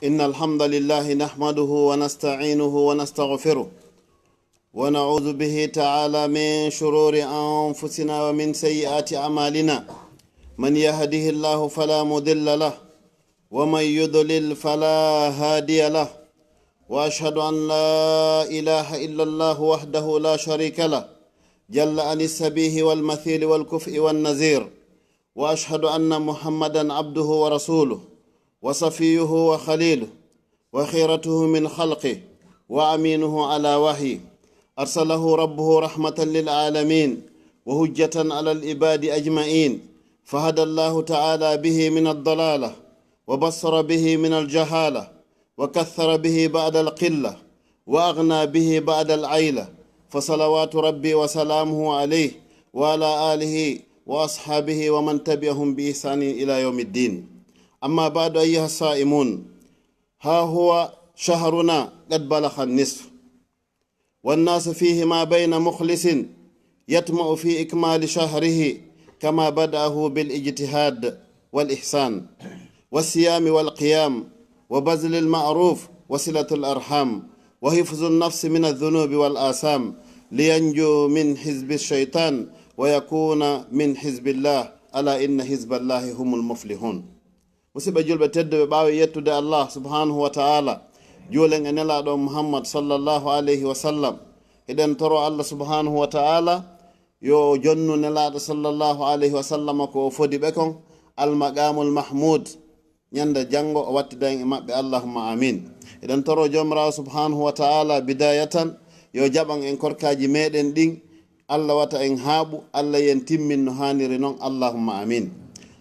إن الحمد لله نحمده ونستعينه ونستغفره ونعوذ به تعالى من شرور أنفسنا ومن سيئات أعمالنا. من يهده الله فلا مضل له ومن يضلل فلا هادي له، وأشهد أن لا إله إلا الله وحده لا شريك له جل عن السبيه والمثيل والكفء والنذير، وأشهد أن محمدا عبده ورسوله وصفيه وخليله وخيرته من خلقه وأمينه على وحيه، أرسله ربه رحمة للعالمين وهجة على العباد أجمعين، فهدى الله تعالى به من الضلالة وبصر به من الجهالة وكثر به بعد القلة وأغنى به بعد العيلة، فصلوات ربي وسلامه عليه وعلى آله وأصحابه ومن تبعهم بإحسان إلى يوم الدين. أما بعد أيها الصائمون، ها هو شهرنا قد بلغ النصف، والناس فيه ما بين مخلص يطمع في إكمال شهره كما بدأه بالاجتهاد والإحسان والصيام والقيام وبذل المعروف وصلة الأرحام وحفظ النفس من الذنوب والآثام لينجو من حزب الشيطان ويكون من حزب الله، ألا إن حزب الله هم المفلحون. musidɓe julɓe tedduɓe ɓaawi yettude allah subhanahu wa ta'ala juulen e nelaɗo muhammad sallllahu alayhi wa sallam, eɗen toro allah subhanahu wa ta'ala yo jonnu nelaɗo sallllahu alayhi wa sallam ko o fodi ɓe kon almaqamul mahmud ñande janngo o wattidan e maɓɓe, allahumma amin. eɗen toro jomirawo subhanahu wa ta'ala bidayatan yo jaɓan en korkaji meɗen ɗin, allah wata en haaɓu, allah yen timmin no haniri noon, allahumma amin.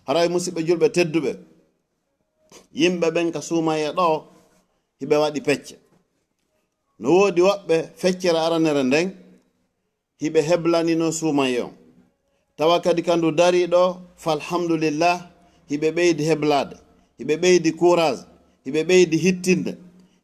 haray musidɓe julɓe tedduɓe, yimɓe ɓen ka suumaye ɗo hiɓe waɗi pecce. no woodi woɓɓe feccere aranere nden hiɓe heblanino suumaye on, tawa kadi kandu dari ɗo falhamdulillah hiɓe ɓeydi heblade, hiɓe ɓeydi courage, hiɓe ɓeydi hittinde,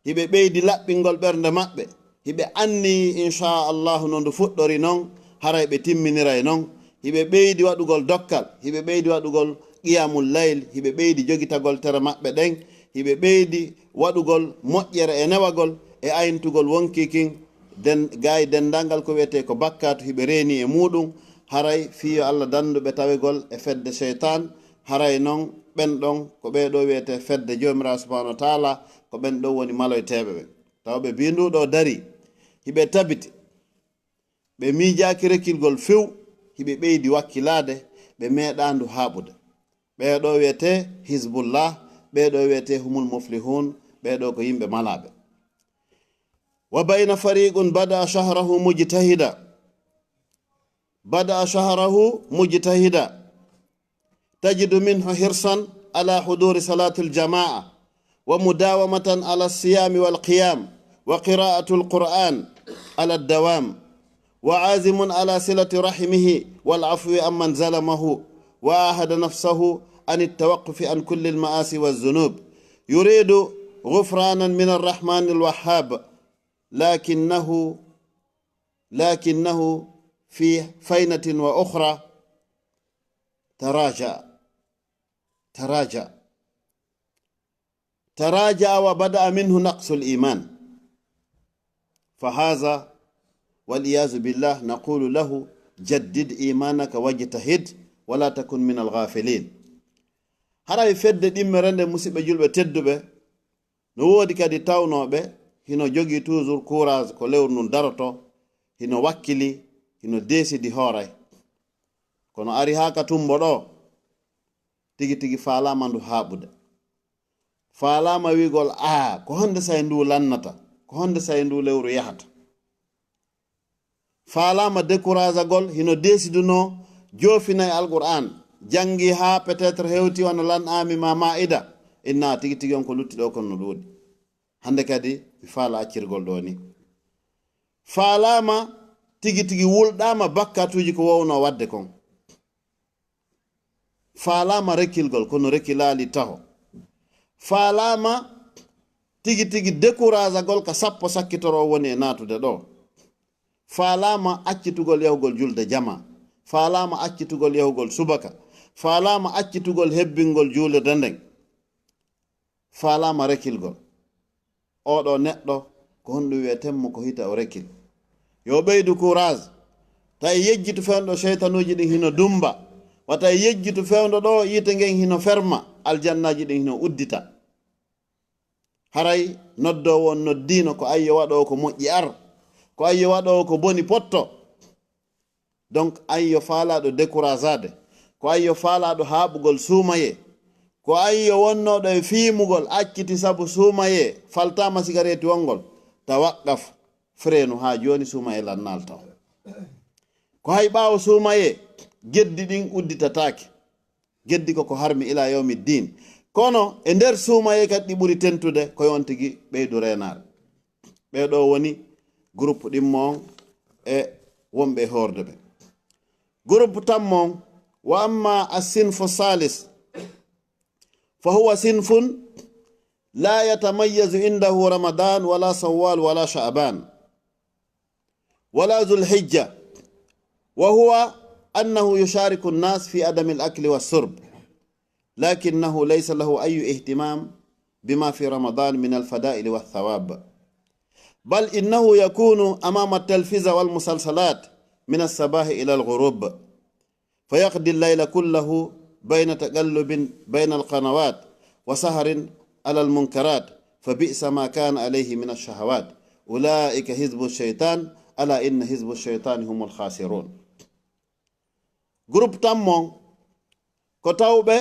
hiɓe ɓeydi laɓɓingol ɓernde maɓɓe, hiɓe anni inchallahu no ndu fuɗɗori noon haray ɓe timminiray noon, hiɓe ɓeydi waɗugol dokkal, hiɓe ɓeydi waɗugol qiyamul layl, hiɓe ɓeydi jogitagol tere maɓɓe ɗen, hiɓe ɓeydi waɗugol moƴƴere e newagol e ayntugol wonkikin gayi dendangal ko wiyete ko bakkatu, hiɓe reeni e muɗum haray fiyo allah danduɓe tawegol e fedde cheytan. haray noon ɓen ɗon ko ɓeɗo wiyete fedde jomirawo subhanahu wa taala, ko ɓen ɗo woni maloyteɓe ɓe. taw ɓe binduɗo dari hiɓe tabiti, ɓe miijaki rekkilgol few, hiɓe ɓeydi wakkilade, ɓe meeɗandu haɓude. ɓeɗo wiyete hizbullah, ɓeɗo wiyete humul muflihun, ɓeɗo ko yimɓe malaɓe. wa bayna fariqun bada shahrahu mujtahida tajidu minhu hirsan ala huduri salati aljamaa wa mudawamatan ala siyami walqiyam wa qira'atu alquran ala dawam wa azimun ala silati rahimihi walafwi amman zalamahu وآهد نفسه عن التوقف عن كل المآسي والذنوب، يريد غفرانا من الرحمن الوهاب، لكنه في فينة وأخرى تراجع وبدأ منه نقص الإيمان، فهذا والعياذ بالله نقول له جدد إيمانك واجتهد wala takun min alghafilin. haray fedde ɗimmerende musidɓe julɓe tedduɓe, no woodi kadi tawnoɓe hino jogi toujours courage ko lewru ndun daroto, hino wakkili, hino desidi hooray, kono ari ha ka tumbo ɗo tigi tigi falama ndu haɓude, falama wigol ko honde say ndu lannata, ko honde say ndu lewru yahata, falama décourage agol, hino desiduno jofinay alquran, jangi ha peut-être hewti wana lan ami ma maida, inna tigi tigi on ko lutti ɗo kon no ɗuuɗi. hande kadi mi faala accirgol ɗo ni, falama tigi tigi wulɗama bakkatuji ko wowno wadde kon, falama rekkilgol kono rekkilali taho, falama tigi tigi décourage agol ka sappo sakkitoro woni e natude ɗo, falama accitugol yahugol julde jama, falama accitugol yahugol subaka, falama accitugol hebbingol juulirde nden, falama rekkilgol, oɗo neɗɗo ko honɗum wiyetenmo ko hita o rekkil. yo ɓeydu courage, tawi yejjitu fewndo cheytanuji ɗin hino dumba, wata yejjitu fewndo ɗo yite ngen hino ferma, aljannaji ɗin hino uddita. haray noddowo on noddino ko ayyo waɗowo ko moƴƴi ar, ko ayyo waɗowo ko boni potto. donc ayyo faalaɗo découragade, ko ayyo faalaɗo haɓugol suumaye, ko ayyo wonnoɗo e fiimugol acciti sabu suumaye faltama cigarette wongol, tawaqqaf frenu ha joni suumaye lannal taw. ko hay ɓaawo suumaye geddi ɗin udditatake, geddi koko harmi ila yawmi din. kono e nder suumaye kadi ɗi ɓuri tentude ko yon tigi ɓeydu renare. ɓeɗo woni groupe ɗimmo on e wonɓe horde ɓe. groupe tammo on wa amma asinfu salis fa huwa sinfun la yatamayyazu indahu ramadan wala sawwal wala sha'ban wala dhulhijja wa huwa annahu yushariku an-nas fi adami al-akli was-surb lakinnahu laysa lahu ayyu ihtimam bima fi ramadan min al-fada'il wath-thawab bal innahu yakunu amama at-talfiza wal-musalsalat min as-sabah ila al-ghurub fayaqdi al-layla kullahu bayna taqallubin bayna al-qanawat wa sahrin ala al-munkarat fabi'sa ma kana alayhi min ash-shahawat ulaika hizbu ash-shaytan ala inna hizbu ash-shaytani humul khasirun. groupe tammo ko tawɓe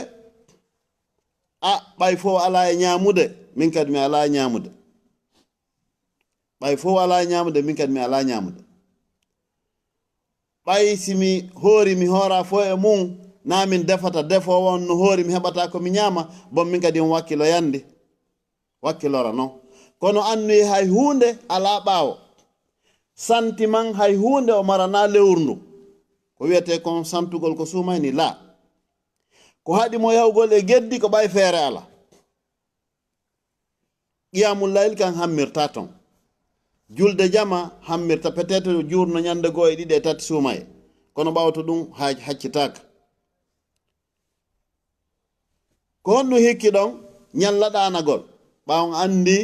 ɓay fo ala e ñamude, min kadi mi ala ñamude. ɓay fo ala ñamude, min kadi mi ala ñamude. ɓay simi hoori mi hoora fo e mum na min defata defo won no hoori mi heɓata ko mi ñama, bon min kadi on wakkilo yande wakkilora non. kono annuyi hay hunde ala ɓaawo, sentiment hay hunde o marana lewrndu ko wiyete kon santugol ko suumayni la. ko haɗi mo yahugol e geddi ko ɓay feere ala. qiyamul layl kan hammirta ton, julde jama hammirta peut-être jurno ñande goo e ɗiɗi e tati suumaye, kono ɓawto ɗum haccitaka. ko honɗum hikki ɗon ñalla ɗanagol ɓawon andi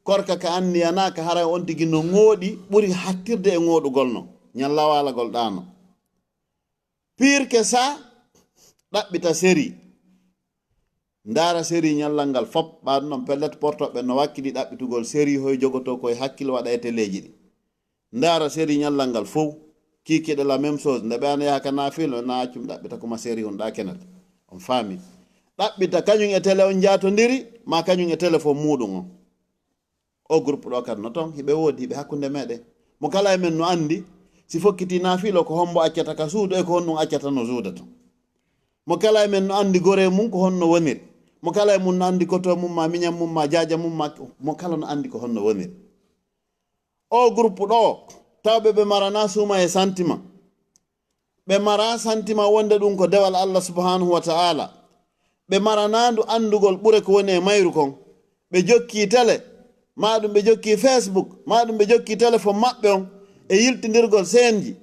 korka ka anniyanaka haray on tigi no ŋooɗi ɓuri hattirde e ŋooɗugol no ñalla walagol ɗano. pire que ça ɗaɓɓita série, ndara série ñallal ngal fop ɓaɗum noon pellet portoɓe no wakkili ɗaɓɓitugol série hoye jogoto koye hakkille waɗa e téléji ɗi. ndara série ñallal ngal fof kikiɗe la même chose, nde ɓe ana yaha ka nafilo na accum ɗaɓɓita koma série on ɗa kenata on faami. ɗaɓɓita kañum e télé on jatodiri ma kañum e téléphone muɗum on. o groupe ɗo kadi no toon hiɓe woodi hiɓe hakkude meɗen, mo kala e men no andi si fokkiti nafilo ko hombo accata ka suudu e ko honɗum accata no suudata. mo kala e men no andi gore mum ko honno woniri, mo kala e mum no andi koto mum ma miñam mum ma jaja mum ma, mo kala no andi ko honno woniri. o groupe ɗo tawɓe ɓe marana suuma e sentiment, ɓe mara sentiment wonde ɗum ko dewal Allah subhanahu wa ta'ala, ɓe maranandu andugol ɓure ko woni e mayru kon, ɓe jokki télé maɗum ɓe jokki facebook maɗum ɓe jokki téléphone maɓɓe on e yiltidirgol senji.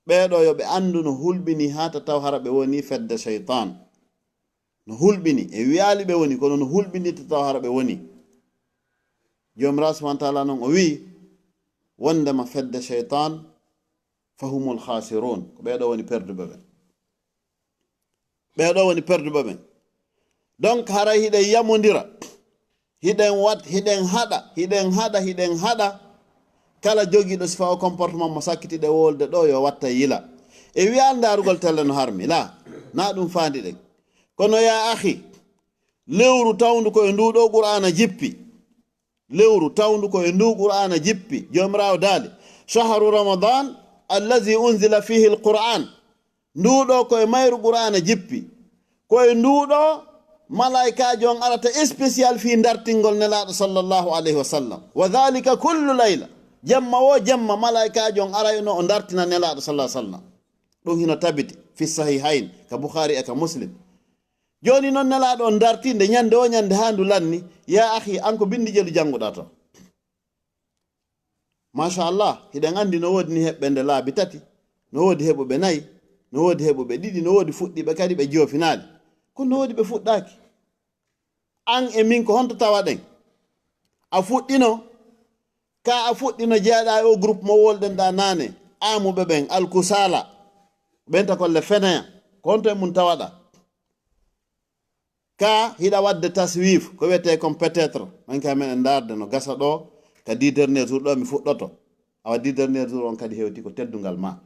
ɓeɗo yo ɓe andu no hulɓini hata taw hara ɓe woni fedde cheytan, no hulɓini e wiyali ɓe woni kono no hulɓinita taw hara ɓe woni. jomirawo subhanahu wa ta'ala noon o wi wondema fedde cheytan fahumul khasirun, ko ɓeɗo woni perduɓe ɓen, ɓeɗo woni perduɓe ɓen. donc haray hiɗen yamodira, hiɗen wat, hiɗen haɗa kala jogiiɗo sifa o comportement mo sakkitiɗe wolde ɗo yo watta yila e wiyal darugol telle no harmi la na ɗum faandi ɗen. kono ya ahi, lewru tawndu ko e nduɗo qur'ana jippi, lewru tawndu ko e ndu qur'ana jippi, jomirawo daali shahru ramadan allazi unzila fihi alquran, nduɗo ko e mayru qur'ana jippi, ko e nduɗo malaikaji on arata spécial fi dartingol nelaɗo sallllahu alayhi wa sallam, wa dhalika kullu layla, jemma wo jemma malaikaji on arayno o dartina nelaɗo sallah sallam. ɗum hino tabiti fi sahihain ka boukhari e ka muslim. joni noon nelaɗo on dartinde ñande o ñande handu lanni, ya ahi an ko bindi jelu jannguɗa to machallah. hiɗen andi no wodi ni heɓɓe nde laabi tati, no wodi heɓuɓe nayyi, no wodi heɓuɓe ɗiɗi, no wodi fuɗɗiɓe kadi ɓe joofinaali, kono no wodi ɓe fuɗɗaki. an e min ko honto tawa ɗen a fuɗɗino ka a fuɗɗino jeeɗa o groupe mo wolɗen ɗa nane amuɓe ɓen alkusala ɓenta kolle feneya ko honto e mum tawaɗa ka hiɗa wadde taswif ko wiyete comme peut être manque amen en darde no gasa ɗo ka 10 dernier jour ɗo mi fuɗɗoto awa 10 dernier jour on kadi hewti ko teddungal ma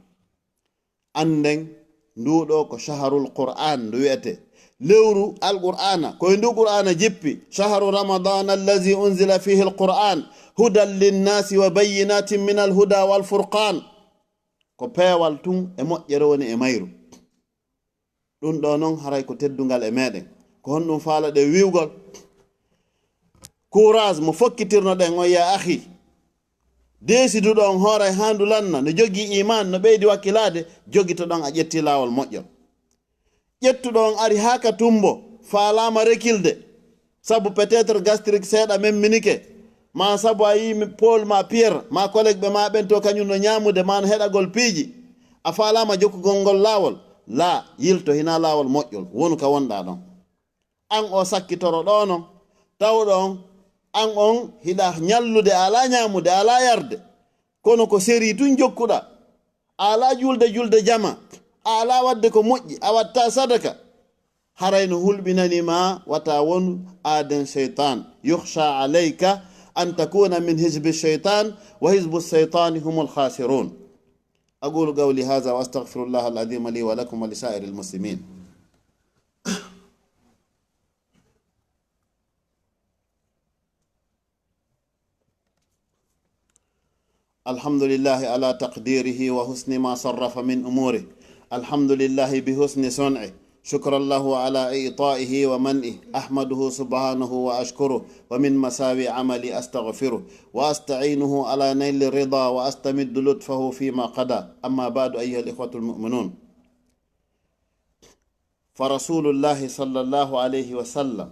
anden nduɗo ko shaharul qur'an ndu wiyete lewru alqur'ana koye ndu qur'ana jippi shahru ramadan allazi unzila fihi alqur'an hudan linnasi wa bayinatin min alhuda walfurqan ko peewal tun e moƴƴere woni e mayru ɗum ɗo noon haray ko teddungal e meɗen ko honɗum faalaɗe wiwgol courage mo fokkitirno ɗen on ya ahi desiduɗo on hooray handu lanna no jogui iman no ɓeydi wakkilade jogito ɗon a ƴetti lawol moƴƴol ƴettuɗo on ari haka tumbo faalama rekilde sabu peut être gastrique seeɗa memminike ma sabu a yi Paul ma Pierre ma collègue ɓe ma ɓen to kañum no ñamude ma no heɗagol piiji a faalama jokkugol ngol lawol la yilto hina lawol moƴƴol wonu ka wonɗa ɗon an o sakkitoro ɗo non tawɗo on an on hiɗa ñallude ala ñamude ala yarde kono ko séri tun jokkuɗa ala julde jama ala wadde ko moƴƴi a watta sadaka haray no hulɓinanima wata won aaden cheytan yuhsha alayka an takuna min hizbi cheytan wa hizbu cheytani hum alkhasirun aqulu qawli hadha wa astaghfirullah alazim li wa lakum wa lisairi almuslimin الحمد لله على تقديره وحسن ما صرف من أموره الحمد لله بحسن صنعه شكرا له على إعطائه ومنئه أحمده سبحانه وأشكره ومن مساوي عملي أستغفره وأستعينه على نيل الرضا وأستمد لطفه فيما قضى أما بعد أيها الإخوة المؤمنون فرسول الله صلى الله عليه وسلم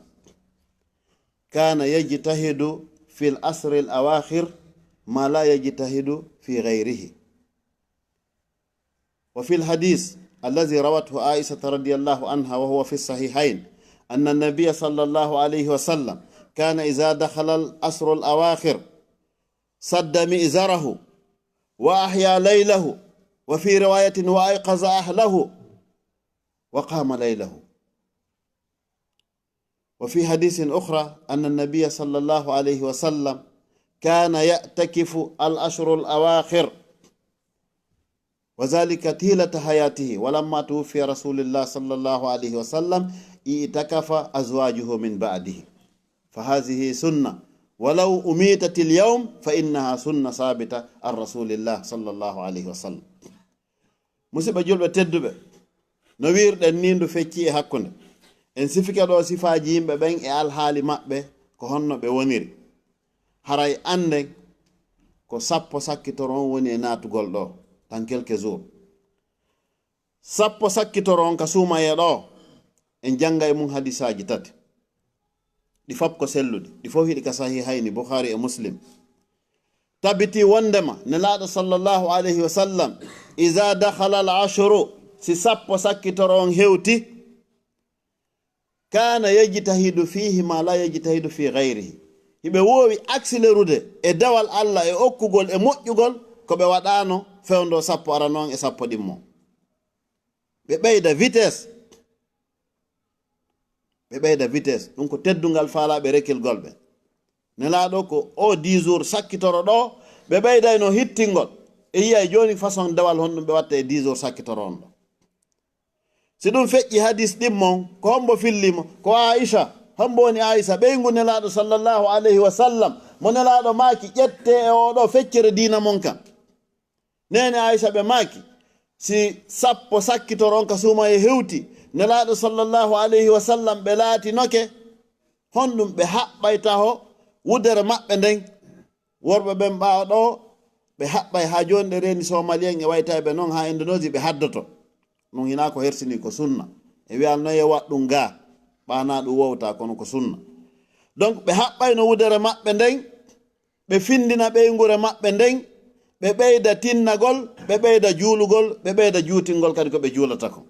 كان يجتهد في الأسر الأواخر ما لا يجتهد في غيره وفي الحديث الذي روته عائشة رضي الله عنها وهو في الصحيحين أن النبي صلى الله عليه وسلم كان إذا دخل الأسر الأواخر سد مئزره وأحيا ليله وفي رواية وأيقظ أهله وقام ليله وفي حديث أخرى أن النبي صلى الله عليه وسلم كان يأتكف الأشهر الأواخر وذلك طيلة حياته ولما توفي رسول الله صلى الله عليه وسلم اعتكف أزواجه من بعده فهذه سنة ولو أميتت اليوم فإنها سنة ثابتة عن رسول الله صلى الله عليه وسلم مسيبة جلبة تدبة نوير دنين فكي حقنا en sifika ɗo sifaji yimɓe ɓen e alhaali maɓɓe ko honno ɓe woniri haray anden ko sappo sakkitoron woni e natugol ɗo tan quelques jours sappo sakkitoron ka suumaye ɗo en janga e mum hadisaji tati ɗi fop ko selluɗi ɗi fof hiɗi ka sahihayni Bukhari e Muslim tabiti wondema nelaɗo sallllahu alayhi wa sallam iza dakhala al ashru si sappo sakkitoron hewti kana yejtahidu fihi ma la yejtahidu fi gayrihi hiɓe wowi accélérude e dawal Allah e okkugol e moƴƴugol ko ɓe waɗano fewndo sappo ara noon e sappo ɗimmo ɓe ɓeyda vitesse ɗum ko teddungal faalaɓe rekkilgol ɓe nelaɗo ko o 10 jours sakkitoro ɗo ɓe ɓeydayno hittingol e yiyay joni façon dawal honɗum ɓe watta e 10 jours sakkitoro on ɗo si ɗum feƴƴi hadis ɗimmon ko hombo fillimo ko Aisha hombo woni Aisha ɓeygu nelaɗo sallllahu alayhi wa sallam mo nelaɗo maaki ƴette e oɗo feccere dina mon kam nene Aisha ɓe maaki si sappo sakkitoron ka suuma e hewti nelaɗo sallllahu alayhi wa sallam ɓe laatinoke honɗum ɓe haɓɓayta ho wudere maɓɓe nden worɓe ɓen ɓaawa ɗo ɓe haɓɓay ha joni ɗe reni somalien e waytaɓe noon ha Indonésie ɓe haddoto ɗum hina ko hersini ko sunna e wiyal noye waɗɗum ga ɓana ɗum wowta kono ko sunna donc ɓe haɓɓayno wudere maɓɓe nden ɓe findina ɓeygure maɓɓe nden ɓe ɓeyda tinnagol ɓe ɓeyda juulugol ɓe ɓeyda juutingol kadi ko ɓe juulata ko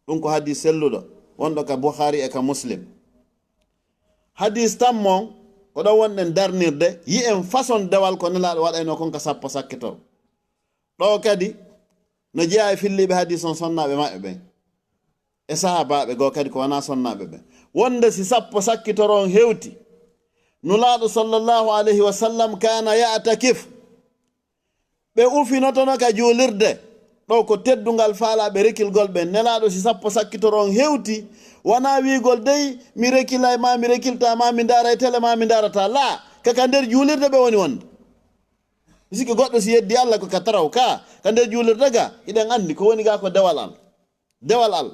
ɗum ko hadis selluɗo wonɗo ka Bukhari e ka Muslim hadis tan mon ko ɗon wonɗen darnirde yi en façon dewal ko nelaɗo waɗayno kon ka sappo sakkitoro ɗo kadi no jeeya e filliɓe hadis on sonnaɓe maɓɓe ɓen e sahabaɓe goo kadi ko wona sonnaɓe ɓen wonde si sappo sakkitoro on hewti nulaɗo sallllahu alayhi wa sallam kana yatakif ɓe ufinotono ka juulirde ɗo ko teddungal faalaɓe rekilgol ɓen nelaɗo si sappo sakkitoro on hewti wona wigol dey mi rekilay ma mi rekilta ma mi dara e télé ma mi darata la kaka nder juulirde ɓe woni wonde siki goɗɗo si yeddi allah ko ka taraw ka nder juulirde ga iɗen andi ko woni ga ko dewal al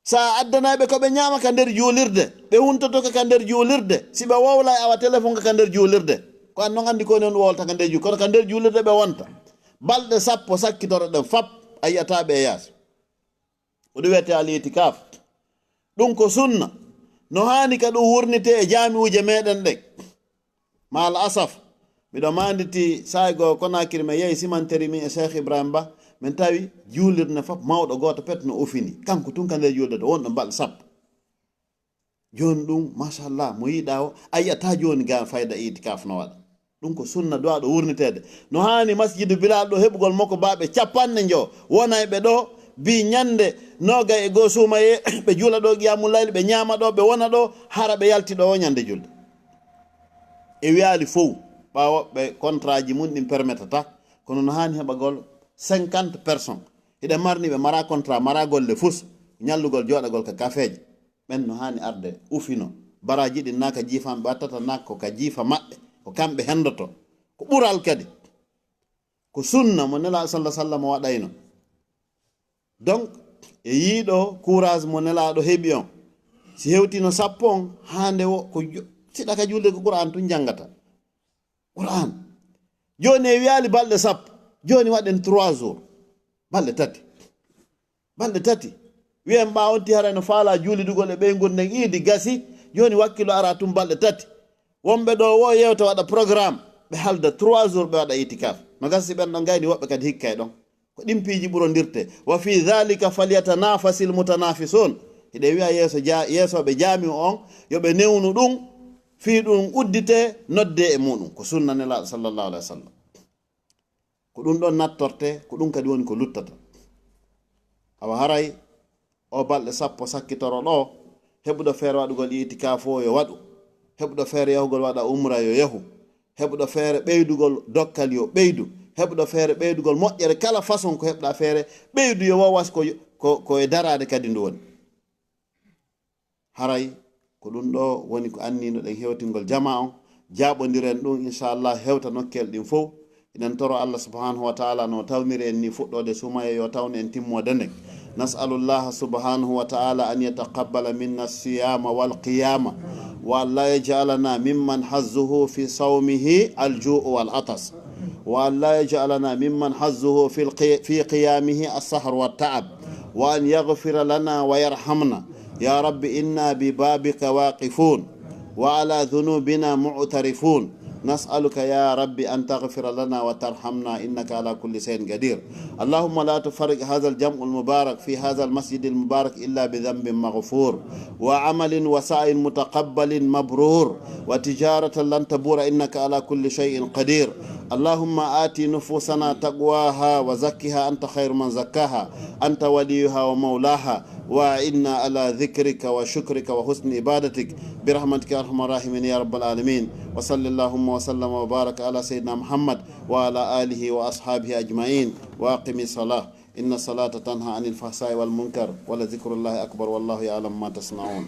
sa addanaɓe ko ɓe ñama ka nder juulirde ɓe huntoto ka nder juulirde si ɓe wowla awa téléphone ka nder juulirde ko an noon andi ko non wowlta ka nder juulirde kono ka nder juulirde ɓe wonta balɗe sappo sakkitoro ɗen fap a yiyataɓe e yaas oɗo wiyete al itikaf ɗum ko sunna no hani ka ɗum wurnite e jami'uje meɗen ɗen ma al asaf miɗo manditi saygo Konakiri mi yehi simanteri min e Cheikh Ibrahima Ba min tawi juulirde fap mawɗo goto pet no ufini kanko tun ka nder juulirde wonɗo balɗe sappo joni ɗum machallah mo yiɗa o a yiyata joni ga fayda itikaf no waɗa ɗum ko sunna duwaɗo wurnitede no hani masjidu Bilal ɗo heɓugol makko baɓe 50 wonayɓe ɗo bi ñande nogay e goo suumaye ɓe juula ɗo qiyamul-layl ɓe ñama ɗo ɓe wona ɗo hara ɓe yalti ɗo o ñande julde e wiyali fof ɓawoɓe contrat ji mum ɗin permettata kono no hani heɓagol 50 personnes hiɗen marni ɓe mara contrat mara golle fus ñallugol joɗagol ka kafeje ɓen no hani arde ufino baraji ɗin naka jiifamɓe wattata nakko ka jiifa maɓɓe ko kamɓe hendoto ko ɓural kadi ko sunna mo nela sallah sallam waɗayno donc e yiiɗo courage mo nelaɗo heeɓi on si hewtino sappo on hande ko siɗa ka julde ko Qur'an tun jangata Qur'an joni e wiyali balɗe sappo joni waɗen 3 jours balɗe tati wiyen ɓawonti hara no faala juulidugol e ɓeygol nden iidi gasi joni wakkilo ara tum balɗe tati wonɓe ɗo wo yewta waɗa programme ɓe halda 3 jours ɓe waɗa itikaf no gasi ɓen ɗon gayni woɓɓe kadi hikkay ɗon ko ɗimpiji ɓurodirte wa fi dhalika falyatanafasil mutanafisun hiɗe wiya yeesoɓe jami on yoɓe newnu ɗum fi ɗum uddite nodde e muɗum ko sunna nelaɗo sallllahu alayhi wa sallam ko ɗum ɗon nattorte ko ɗum kadi woni ko luttata awa haray o balɗe sappo sakkitoro ɗo heɓuɗo feere waɗugol itikaf o yo waɗu heɓuɗo feere yahugol waɗa umra yo yahu heɓuɗo feere ɓeydugol dokkal yo ɓeydu heɓuɗo feere ɓeydugol moƴƴere kala façon ko heɓɗa feere ɓeydu yo wawas ko e darade kadi ndu woni haray ko ɗum ɗo woni ko annino ɗen hewtingol jama on jaɓodiren ɗum inchallah hewta nokkel ɗin fof inen toro Allah subhanahu wa ta'ala no tawniri en ni fuɗɗode sumaye yo tawne en timmode nden nas'alullah subhanahu wa ta'ala an yataqabbala minna siyama wal qiyama wa an la yaj'alana mimman hazzuhu fi sawmihi al-ju' wal atas wa an la yaj'alana mimman hazzuhu fi qiyamihi as-sahr wat ta'ab wa an yaghfira lana wa yarhamna ya rabbi inna bi babika waqifun wa ala dhunubina mu'tarifun نسألك يا ربي أن تغفر لنا وترحمنا إنك على كل شيء قدير اللهم لا تفرق هذا الجمع المبارك في هذا المسجد المبارك إلا بذنب مغفور وعمل وسعي متقبل مبرور وتجارة لن تبور إنك على كل شيء قدير اللهم آتي نفوسنا تقواها وزكها أنت خير من زكاها أنت وليها ومولاها وإنا على ذكرك وشكرك وحسن عبادتك برحمتك يا أرحم الراحمين يا رب العالمين وصلى اللهم وسلم وبارك على سيدنا محمد وعلى آله وأصحابه أجمعين وأقم الصلاة إن الصلاة تنهى عن الفحشاء والمنكر ولذكر الله أكبر والله يعلم ما تصنعون